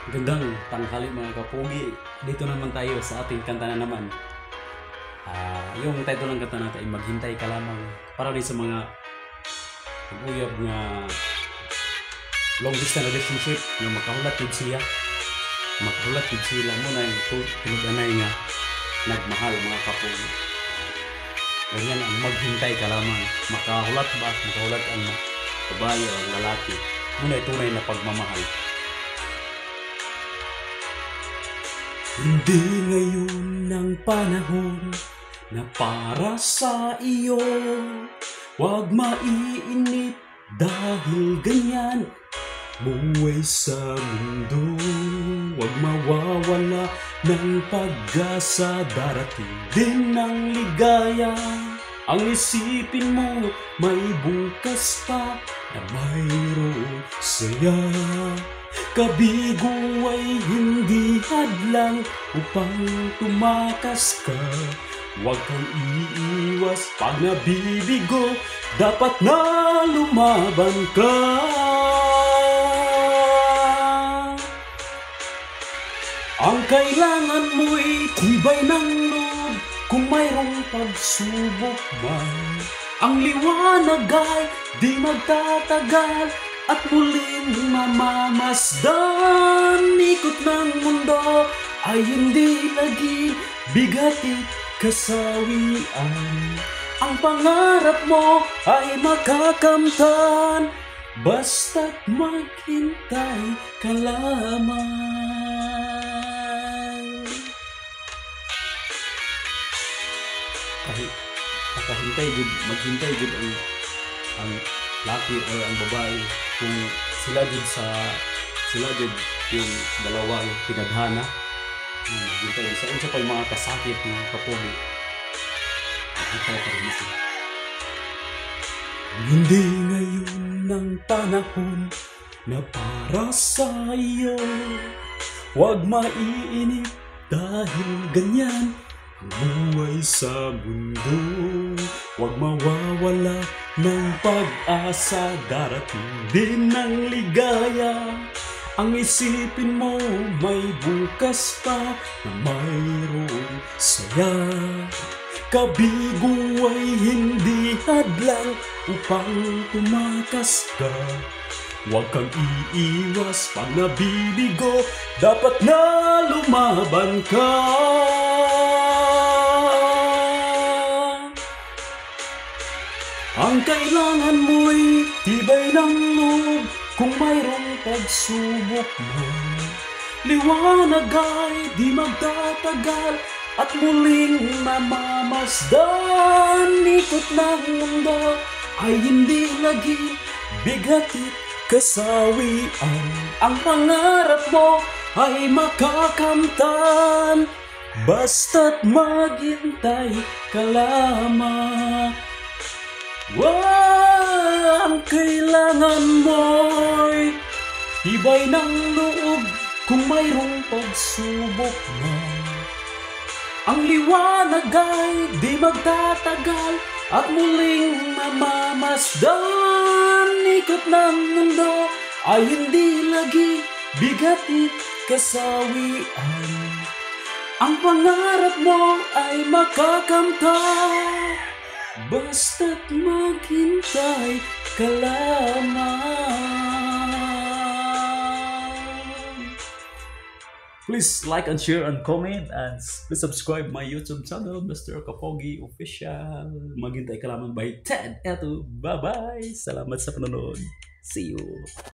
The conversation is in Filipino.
Gandang tanghali mga kapogi. Dito naman tayo sa ating kanta na naman. Yung title ng kanta natin ay Maghintay Ka Lamang. Para din sa mga nag-uyab nga long distance relationship nga makahulat yun siya. Makahulat yun sila mo na yung tinudanay nga nagmahal mga kapogi. Ganyan ang maghintay ka lamang. Makahulat ba? Makahulat ang babae o ang lalaki. Muna tunay na pagmamahal. Hindi ngayon ang panahon na para sa iyo. Huwag maiinip dahil ganyan buhay sa mundo. Huwag mawawala ng pag-asa, darating din ang ligaya. Ang isipin mo may bukas pa na mayroong saya. Kabigo ay hindi hadlang upang tumakas ka. Huwag kang iiwas pag nabibigo, dapat na lumaban ka. Ang kailangan mo'y tibay ng loob kung mayroong pagsubok man. Ang liwanag ay di magtatagal at muling mamamasdan. Ikot ng mundo ay hindi lagi bigatit kasawian. Ang pangarap mo ay makakamtan, basta't maghintay ka lamang. Kahit nakahintay jud, maghintay jud ang laki o ang babae kung sila jud yung dalawa yung pinadhana. Hintay sa unsa pa yung mga kasakit ng kapogi. Hintay pa rin sila. Hindi ngayon ang panahon na para sa iyo. Huwag maiinip dahil ganyan ang buhay sa mundo. Huwag mawawala ng pag-asa, darating din ang ligaya. Ang isipin mo may bukas pa na mayroong saya. Kabigo ay hindi hadlang upang tumakas ka. Huwag kang iiwas pag nabibigo, dapat na lumaban ka. Ang kailangan mo'y tibay ng loob kung mayroong pagsubok man. Liwanag ay di magtatagal at muling mamamasdan. Ikot ng mundo ay hindi lagi bigatit kasawian. Ang pangarap mo ay makakamtan, basta't maghintay ka lamang. Ang kailangan mo'y tibay ng loob kung mayroong pagsubok man. Ang liwanag ay di magtatagal at muling mamamasdan. Ikot ng mundo ay hindi lagi bigatit kasawian. Ang pangarap mo ay makakamtan, basta't maghintay ka lamang. Please like and share and comment, and please subscribe my YouTube channel, Mr. Kapogi Official. Maghintay ka lamang by Ted. Eto, bye-bye. Salamat sa panonood. See you.